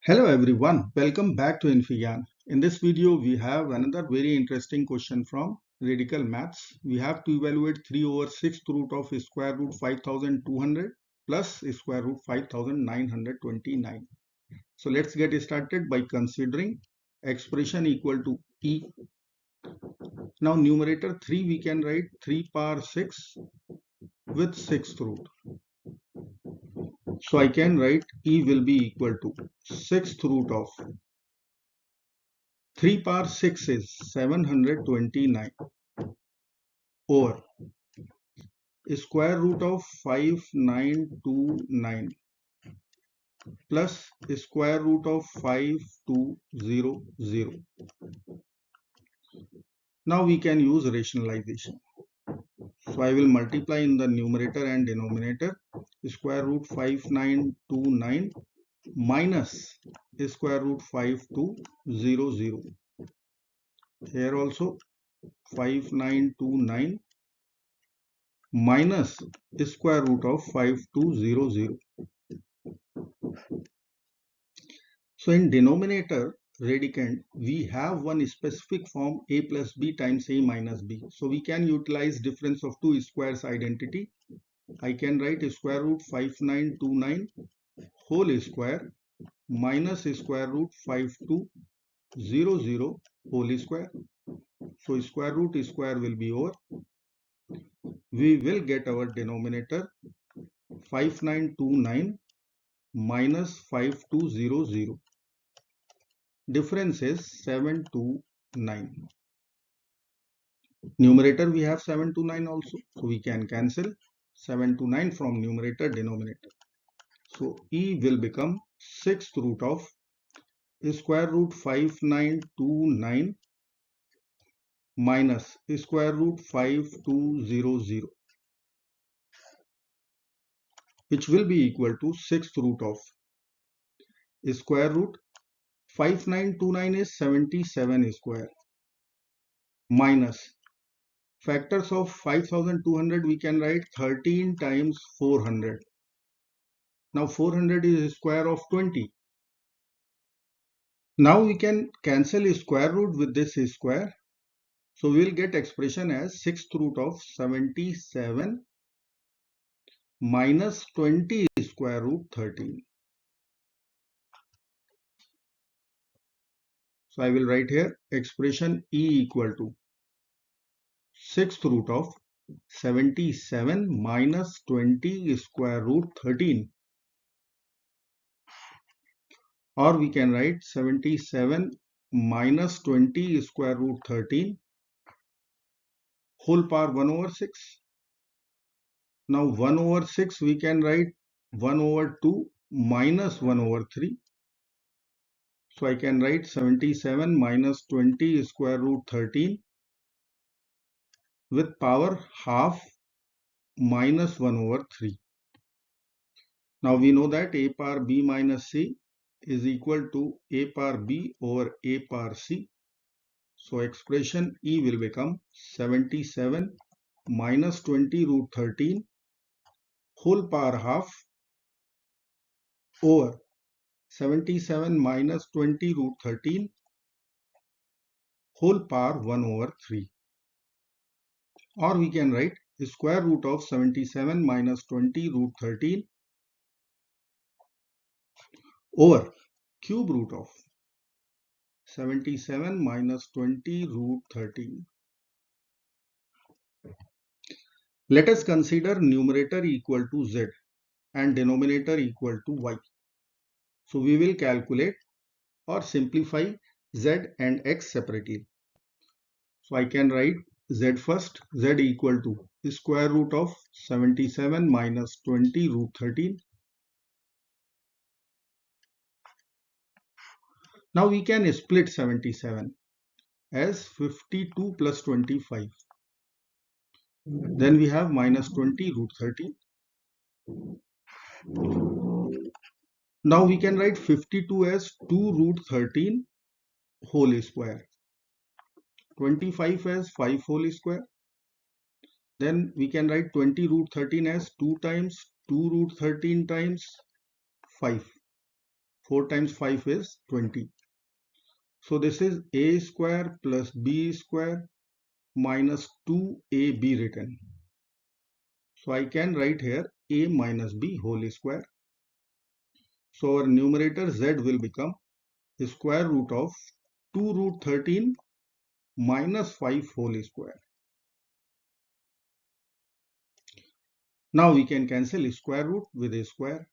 Hello everyone, welcome back to infyGyan. In this video, we have another very interesting question from radical maths. We have to evaluate 3 over 6th root of square root 5200 plus square root 5929. So let's get started by considering expression equal to e. Now numerator 3 we can write 3 power 6 with 6th root. So I can write e will be equal to 6th root of 3 power 6 is 729 over square root of 5929 plus square root of 5200. Now we can use rationalization. So I will multiply in the numerator and denominator square root 5929 minus square root 5200. Here also 5929 minus square root of 5200. So in denominator radicand, we have one specific form a plus b times a minus b. So we can utilize difference of two squares identity. I can write square root 5929 whole square minus square root 5200 whole square. So square root square will be over. We will get our denominator 5929 minus 5200. Difference is 729. Numerator we have 729 also. So we can cancel 729 from numerator denominator. So e will become 6th root of square root 5929 minus square root 5200, which will be equal to 6th root of square root 5929 is 77 square minus factors of 5200 we can write 13 times 400. Now 400 is square of 20. Now we can cancel square root with this square. So we will get expression as 6th root of 77 minus 20 square root 13. So I will write here expression e equal to 6th root of 77 minus 20 square root 13. Or we can write 77 minus 20 square root 13 whole power 1 over 6. Now 1 over 6 we can write 1 over 2 minus 1 over 3. So I can write 77 minus 20 square root 13 with power half minus 1 over 3. Now we know that a power b minus c is equal to a power b over a power c. So expression e will become 77 minus 20 root 13 whole power half over 77 minus 20 root 13 whole power 1 over 3. Or we can write the square root of 77 minus 20 root 13 over cube root of 77 minus 20 root 13. Let us consider numerator equal to z and denominator equal to y. So we will calculate or simplify z and x separately. So I can write z first, z equal to the square root of 77 minus 20 root 13. Now we can split 77 as 52 plus 25. Then we have minus 20 root 13. Now we can write 52 as 2 root 13 whole square. 25 as 5 whole square. Then we can write 20 root 13 as 2 times 2 root 13 times 5. 4 times 5 is 20. So this is a square plus b square minus 2ab written. So I can write here a minus b whole square. So our numerator z will become the square root of 2 root 13 minus 5 whole square. Now we can cancel square root with a square.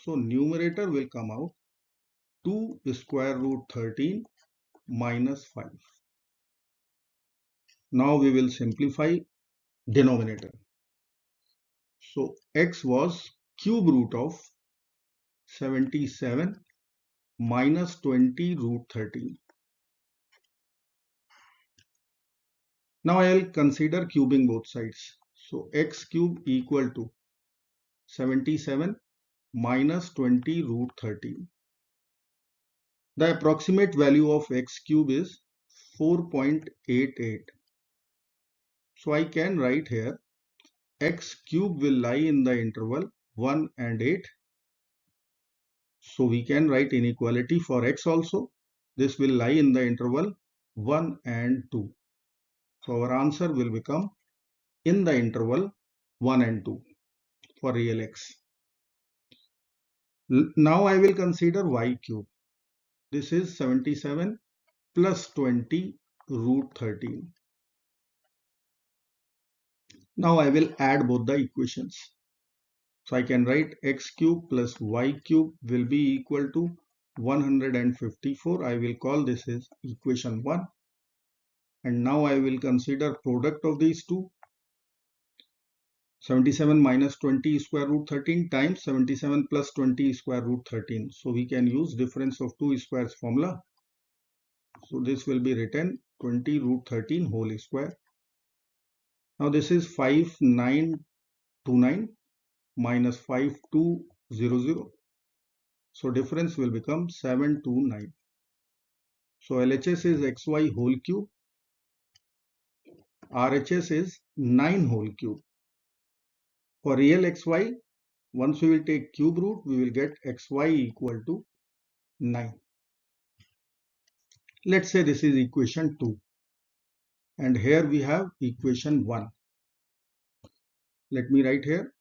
So numerator will come out 2 square root 13 minus 5. Now we will simplify denominator. So x was cube root of 77 minus 20 root 13. Now I will consider cubing both sides. So x cube equal to 77 minus 20 root 13. The approximate value of x cube is 4.88. So I can write here x cube will lie in the interval 1 and 8. So we can write inequality for x also. This will lie in the interval 1 and 2. So our answer will become in the interval 1 and 2 for real x. Now I will consider y cube. This is 77 plus 20 root 13. Now I will add both the equations. So I can write x cube plus y cube will be equal to 154. I will call this as equation 1. And now I will consider product of these two. 77 minus 20 square root 13 times 77 plus 20 square root 13. So we can use difference of two squares formula. So this will be written 20 root 13 whole square. Now this is 5929 minus 5200. So difference will become 729. So LHS is xy whole cube. RHS is 9 whole cube. For real xy, once we will take cube root, we will get xy equal to 9. Let's say this is equation 2. And here we have equation 1. Let me write here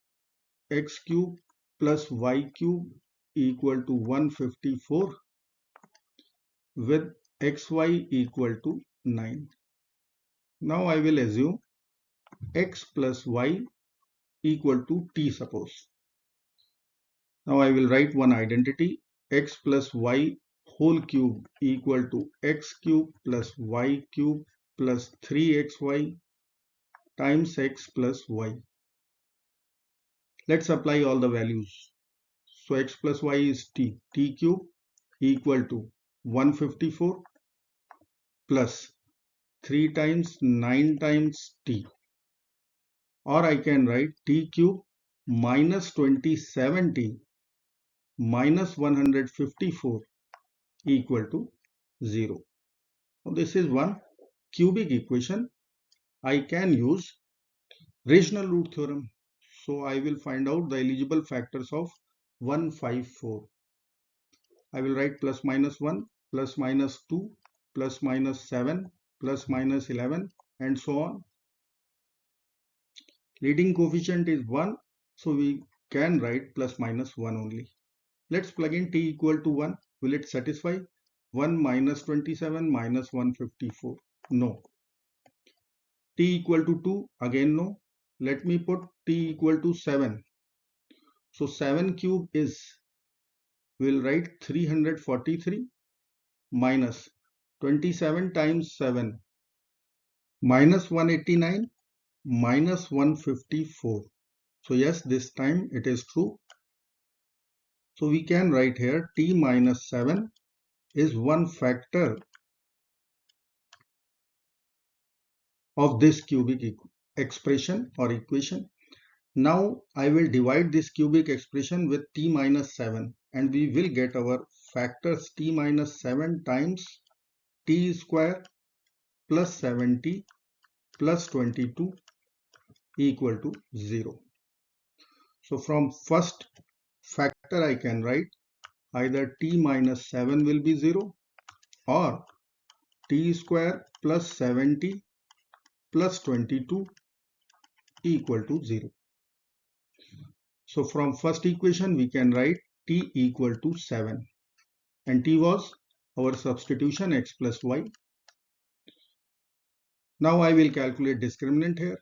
x cube plus y cube equal to 154 with xy equal to 9. Now I will assume x plus y equal to t suppose. Now I will write one identity x plus y whole cube equal to x cube plus y cube plus 3xy times x plus y. Let's apply all the values. So x plus y is t cube equal to 154 plus 3 times 9 times t, or I can write t cube minus 2070 minus 154 equal to 0. Now this is one cubic equation. I can use rational root theorem. So I will find out the eligible factors of 154. I will write plus minus 1, plus minus 2, plus minus 7, plus minus 11, and so on. Leading coefficient is 1, so we can write plus minus 1 only. Let's plug in t equal to 1. Will it satisfy? 1 minus 27 minus 154. No. T equal to 2. Again no. Let me put t equal to 7. So 7 cube is, we'll write 343 minus 27 times 7 minus 189 minus 154. So yes, this time it is true. So we can write here t minus 7 is one factor of this cubic expression or equation. Now I will divide this cubic expression with t minus 7 and we will get our factors t minus 7 times t square plus 70 plus 22 equal to 0. So from first factor I can write either t minus 7 will be 0 or t square plus 70 plus 22 equal to 0. So from first equation we can write t equal to 7 and t was our substitution x plus y. Now I will calculate discriminant here.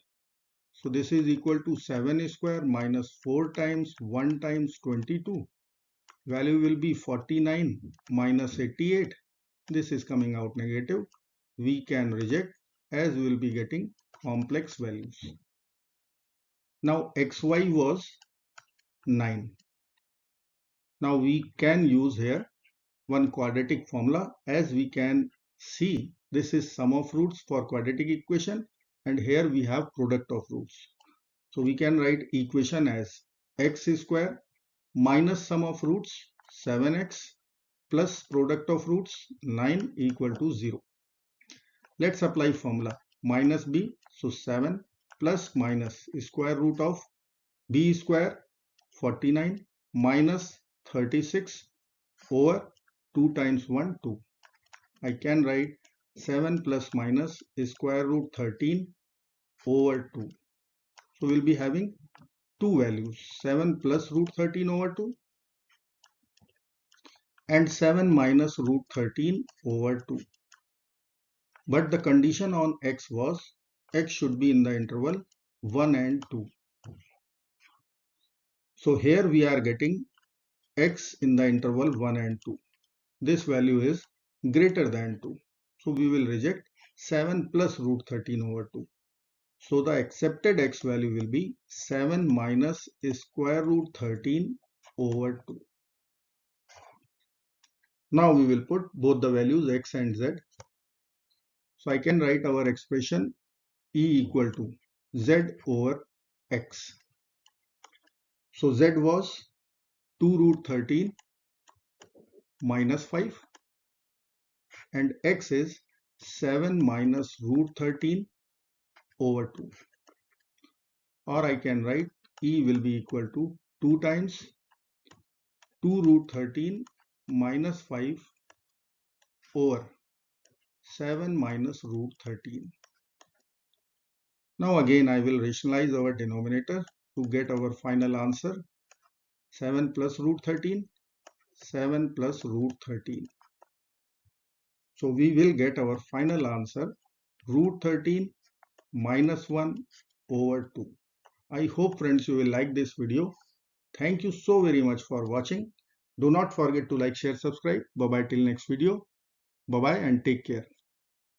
So this is equal to 7 square minus 4 times 1 times 22. Value will be 49 minus 88. This is coming out negative. We can reject as we will be getting complex values. Now xy was 9. Now we can use here one quadratic formula. As we can see, this is sum of roots for quadratic equation and here we have product of roots. So we can write equation as x square minus sum of roots 7x plus product of roots 9 equal to 0. Let's apply formula minus b. So 7 plus minus square root of b square 49 minus 36 over 2 times 1 2. I can write 7 plus minus square root 13 over 2. So we'll be having two values, 7 plus root 13 over 2 and 7 minus root 13 over 2. But the condition on x was x should be in the interval 1 and 2. So here we are getting x in the interval 1 and 2. This value is greater than 2. So we will reject 7 plus root 13 over 2. So the accepted x value will be 7 minus square root 13 over 2. Now we will put both the values x and z. So I can write our expression e equal to z over x. So z was 2 root 13 minus 5 and x is 7 minus root 13 over 2. Or I can write e will be equal to 2 times 2 root 13 minus 5 over 7 minus root 13. Now again I will rationalize our denominator to get our final answer. 7 plus root 13, 7 plus root 13. So we will get our final answer root 13 minus 1 over 2. I hope friends you will like this video. Thank you so very much for watching. Do not forget to like, share, subscribe. Bye bye till next video. Bye bye and take care.